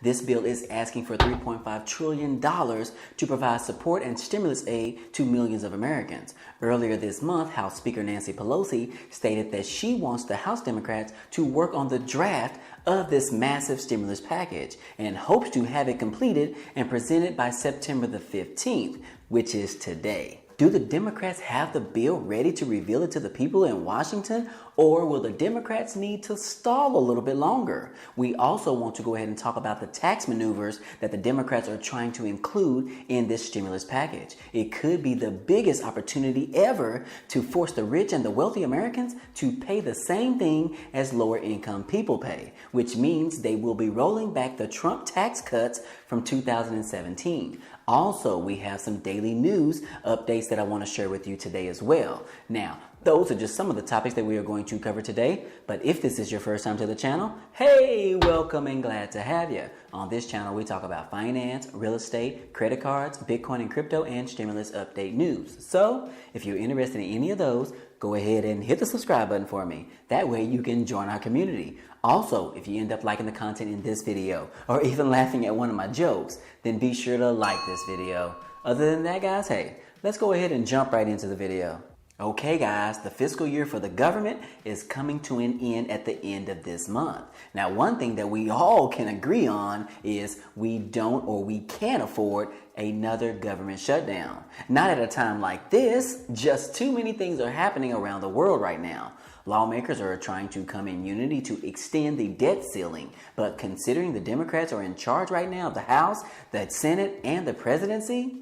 This bill is asking for $3.5 trillion to provide support and stimulus aid to millions of Americans. Earlier this month, House Speaker Nancy Pelosi stated that she wants the House Democrats to work on the draft of this massive stimulus package and hopes to have it completed and presented by September the 15th, which is today. Do the Democrats have the bill ready to reveal it to the people in Washington, or will the Democrats need to stall a little bit longer? We also want to go ahead and talk about the tax maneuvers that the Democrats are trying to include in this stimulus package. It could be the biggest opportunity ever to force the rich and the wealthy Americans to pay the same thing as lower income people pay, which means they will be rolling back the Trump tax cuts from 2017. Also, we have some daily news updates that I want to share with you today as well. Now, those are just some of the topics that we are going to cover today. But if this is your first time to the channel, hey, welcome and glad to have you. On this channel, we talk about finance, real estate, credit cards, Bitcoin and crypto, and stimulus update news. So if you're interested in any of those, go ahead and hit the subscribe button for me. That way you can join our community. Also, if you end up liking the content in this video or even laughing at one of my jokes, then be sure to like this video. Other than that, guys, hey, let's go ahead and jump right into the video. Okay guys, the fiscal year for the government is coming to an end at the end of this month. Now, one thing that we all can agree on is we don't or we can't afford another government shutdown. Not at a time like this, just too many things are happening around the world right now. Lawmakers are trying to come in unity to extend the debt ceiling, but considering the Democrats are in charge right now of the House, the Senate, and the presidency,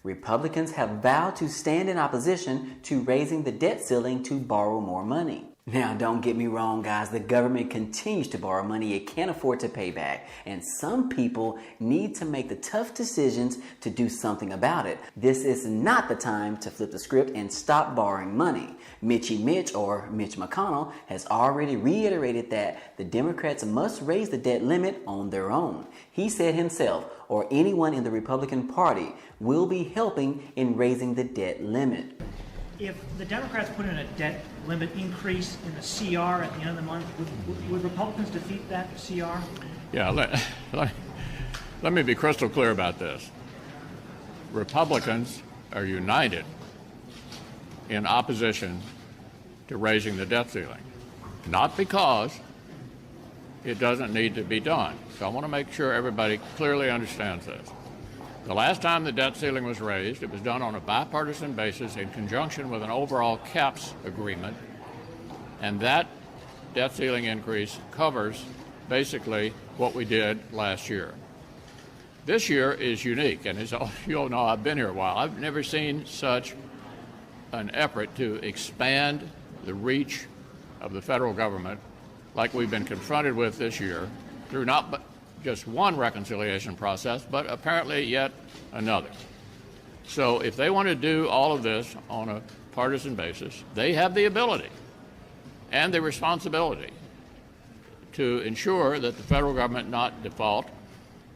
Republicans have vowed to stand in opposition to raising the debt ceiling to borrow more money. Now, don't get me wrong, guys. The government continues to borrow money it can't afford to pay back. And some people need to make the tough decisions to do something about it. This is not the time to flip the script and stop borrowing money. Mitchie Mitch, or Mitch McConnell, has already reiterated that the Democrats must raise the debt limit on their own. He said himself, or anyone in the Republican Party, will be helping in raising the debt limit. If the Democrats put in a debt limit increase in the CR at the end of the month, would Republicans defeat that CR? Yeah, let me be crystal clear about this. Republicans are united in opposition to raising the debt ceiling, not because it doesn't need to be done. So I want to make sure everybody clearly understands this. The last time the debt ceiling was raised, it was done on a bipartisan basis in conjunction with an overall caps agreement, and that debt ceiling increase covers basically what we did last year. This year is unique, and as you all know, I've been here a while. I've never seen such an effort to expand the reach of the federal government like we've been confronted with this year through not just one reconciliation process, but apparently yet another. So if they want to do all of this on a partisan basis, they have the ability and the responsibility to ensure that the federal government not default,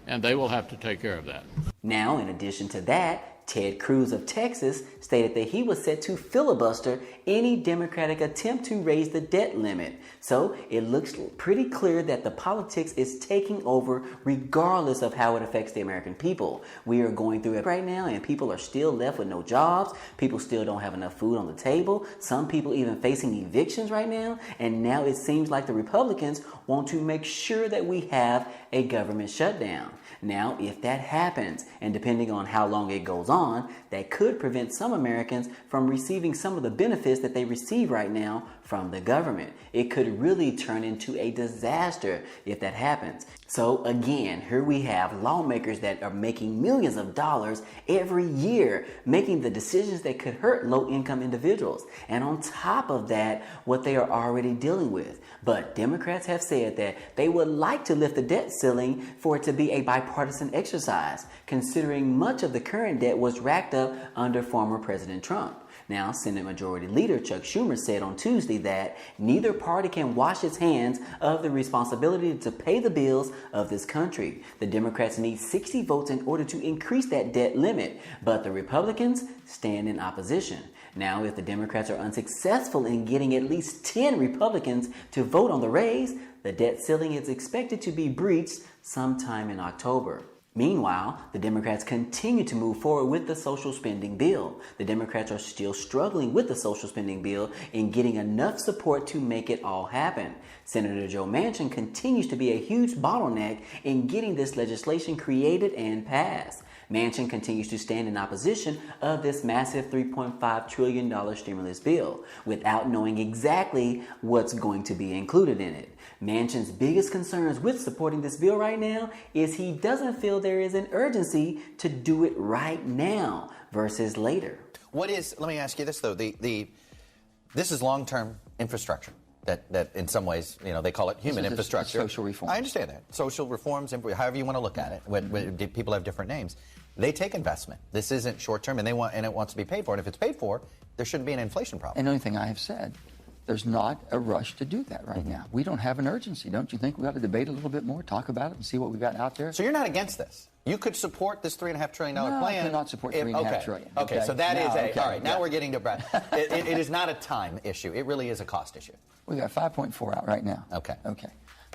and they will have to take care of that. Now, in addition to that, Ted Cruz of Texas stated that he was set to filibuster any Democratic attempt to raise the debt limit. So it looks pretty clear that the politics is taking over regardless of how it affects the American people. We are going through it right now, and people are still left with no jobs. People still don't have enough food on the table. Some people even facing evictions right now. And now it seems like the Republicans want to make sure that we have a government shutdown. Now, if that happens, and depending on how long it goes on, that could prevent some Americans from receiving some of the benefits that they receive right now from the government. It could really turn into a disaster if that happens. So again, here we have lawmakers that are making millions of dollars every year, making the decisions that could hurt low-income individuals. And on top of that, what they are already dealing with. But Democrats have said that they would like to lift the debt ceiling for it to be a bipartisan exercise, considering much of the current debt was racked up under former President Trump. Now, Senate Majority Leader Chuck Schumer said on Tuesday that neither party can wash its hands of the responsibility to pay the bills of this country. The Democrats need 60 votes in order to increase that debt limit, but the Republicans stand in opposition. Now, if the Democrats are unsuccessful in getting at least 10 Republicans to vote on the raise, the debt ceiling is expected to be breached sometime in October. Meanwhile, the Democrats continue to move forward with the social spending bill. The Democrats are still struggling with the social spending bill in getting enough support to make it all happen. Senator Joe Manchin continues to be a huge bottleneck in getting this legislation created and passed. Manchin continues to stand in opposition of this massive $3.5 trillion stimulus bill without knowing exactly what's going to be included in it. Manchin's biggest concerns with supporting this bill right now is he doesn't feel there is an urgency to do it right now versus later. Let me ask you this, though. This is long-term infrastructure that in some ways, they call it human infrastructure. Social reform. I understand that. Social reforms, however you want to look at it. When people have different names. They take investment. This isn't short-term, and it wants to be paid for. And if it's paid for, there shouldn't be an inflation problem. And the only thing I have said, there's not a rush to do that right now. We don't have an urgency. Don't you think we ought to debate a little bit more, talk about it, and see what we've got out there? So you're not against this? You could support this $3.5 trillion plan? No, I cannot support $3.5 trillion. Okay, so that is okay, all right, now we're getting to Brad. It is not a time issue. It really is a cost issue. We got 5.4 out right now. Okay.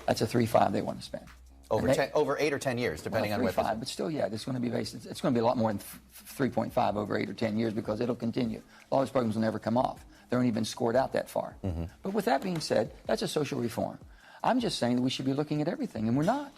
That's a 3.5 they want to spend. Over 8 or 10 years, depending on what. 3.5, but still, it's going to be based. It's going to be a lot more than 3.5 over 8 or 10 years because it'll continue. A lot of those programs will never come off. They're not even scored out that far. Mm-hmm. But with that being said, that's a social reform. I'm just saying that we should be looking at everything, and we're not.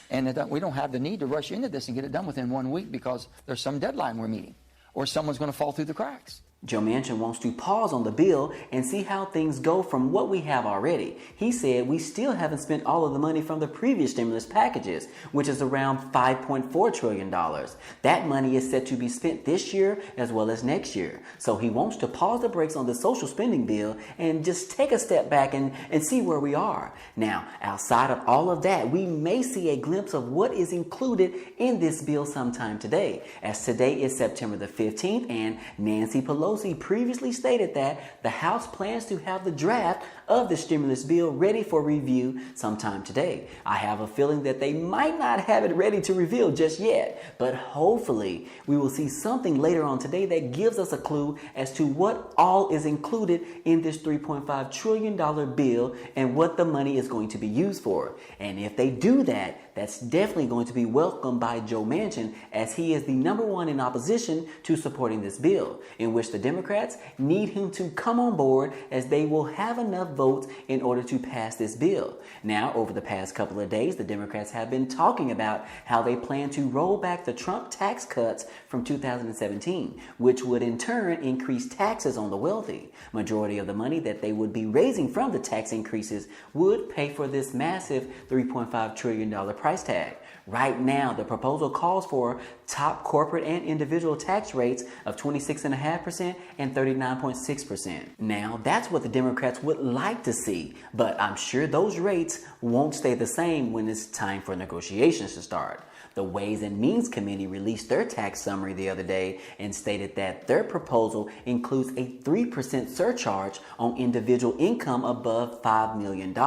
And that we don't have the need to rush into this and get it done within 1 week because there's some deadline we're meeting, or someone's going to fall through the cracks. Joe Manchin wants to pause on the bill and see how things go from what we have already. He said we still haven't spent all of the money from the previous stimulus packages, which is around $5.4 trillion. That money is set to be spent this year as well as next year. So he wants to pause the brakes on the social spending bill and just take a step back and see where we are. Now, outside of all of that, we may see a glimpse of what is included in this bill sometime today, as today is September the 15th and Nancy Pelosi previously stated that the House plans to have the draft of the stimulus bill ready for review sometime today. I have a feeling that they might not have it ready to reveal just yet, but hopefully we will see something later on today that gives us a clue as to what all is included in this $3.5 trillion bill and what the money is going to be used for. And if they do that, that's definitely going to be welcomed by Joe Manchin, as he is the #1 in opposition to supporting this bill, in which the Democrats need him to come on board, as they will have enough votes in order to pass this bill. Now, over the past couple of days, the Democrats have been talking about how they plan to roll back the Trump tax cuts from 2017, which would in turn increase taxes on the wealthy. Majority of the money that they would be raising from the tax increases would pay for this massive $3.5 trillion price tag. Right now, the proposal calls for top corporate and individual tax rates of 26.5% and 39.6%. Now, that's what the Democrats would like to see, but I'm sure those rates won't stay the same when it's time for negotiations to start. The Ways and Means Committee released their tax summary the other day and stated that their proposal includes a 3% surcharge on individual income above $5 million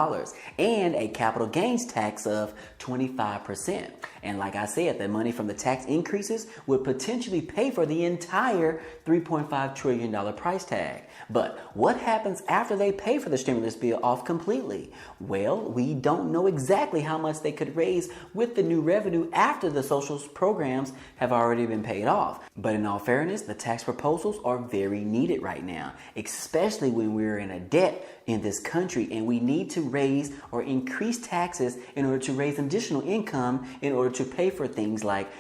and a capital gains tax of 25%. And like I said, the money from the tax increases would potentially pay for the entire $3.5 trillion price tag. But what happens after they pay for the stimulus bill off completely? Well, we don't know exactly how much they could raise with the new revenue after the social programs have already been paid off. But in all fairness, the tax proposals are very needed right now, especially when we're in a debt in this country and we need to raise or increase taxes in order to raise additional income in order to pay for things like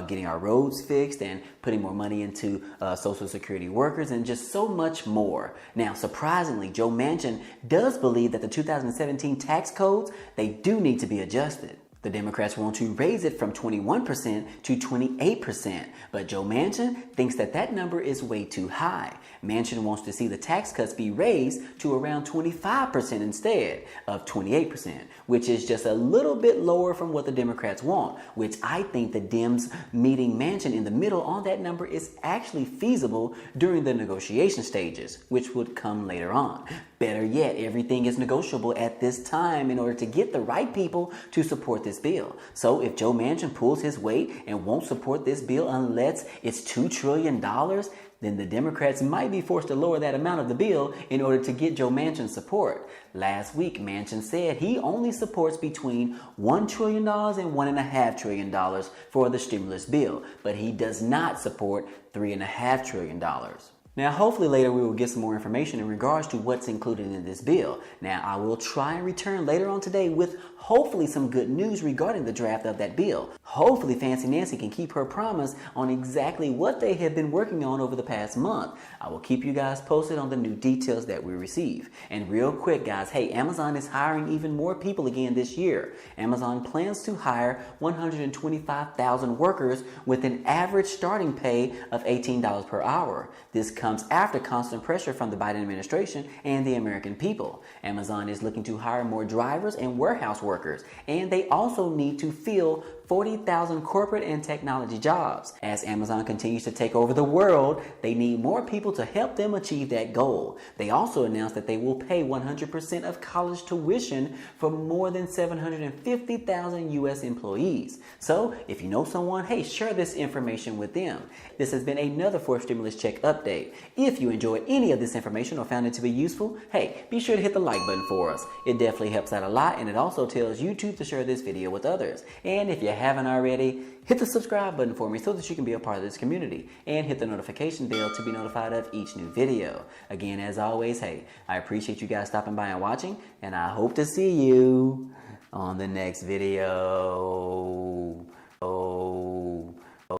getting our roads fixed and putting more money into Social Security workers and just so much more. Now, surprisingly, Joe Manchin does believe that the 2017 tax codes, they do need to be adjusted. The Democrats want to raise it from 21% to 28%, but Joe Manchin thinks that that number is way too high. Manchin wants to see the tax cuts be raised to around 25% instead of 28%, which is just a little bit lower from what the Democrats want, which I think the Dems meeting Manchin in the middle on that number is actually feasible during the negotiation stages, which would come later on. Better yet, everything is negotiable at this time in order to get the right people to support this bill. So if Joe Manchin pulls his weight and won't support this bill unless it's $2 trillion, then the Democrats might be forced to lower that amount of the bill in order to get Joe Manchin's support. Last week, Manchin said he only supports between $1 trillion and $1.5 trillion for the stimulus bill, but he does not support $3.5 trillion. Now, hopefully later we will get some more information in regards to what's included in this bill. Now, I will try and return later on today with hopefully some good news regarding the draft of that bill. Hopefully Fancy Nancy can keep her promise on exactly what they have been working on over the past month. I will keep you guys posted on the new details that we receive. And real quick, guys, hey, Amazon is hiring even more people again this year. Amazon plans to hire 125,000 workers with an average starting pay of $18 per hour. This comes after constant pressure from the Biden administration and the American people. Amazon is looking to hire more drivers and warehouse workers, and they also need to fill 40,000 corporate and technology jobs. As Amazon continues to take over the world, they need more people to help them achieve that goal. They also announced that they will pay 100% of college tuition for more than 750,000 U.S. employees. So if you know someone, hey, share this information with them. This has been another fourth stimulus check update. If you enjoyed any of this information or found it to be useful, hey, be sure to hit the like button for us. It definitely helps out a lot, and it also tells YouTube to share this video with others. And if you haven't already, hit the subscribe button for me so that you can be a part of this community, and hit the notification bell to be notified of each new video. Again, as always, hey, I appreciate you guys stopping by and watching, and I hope to see you on the next video.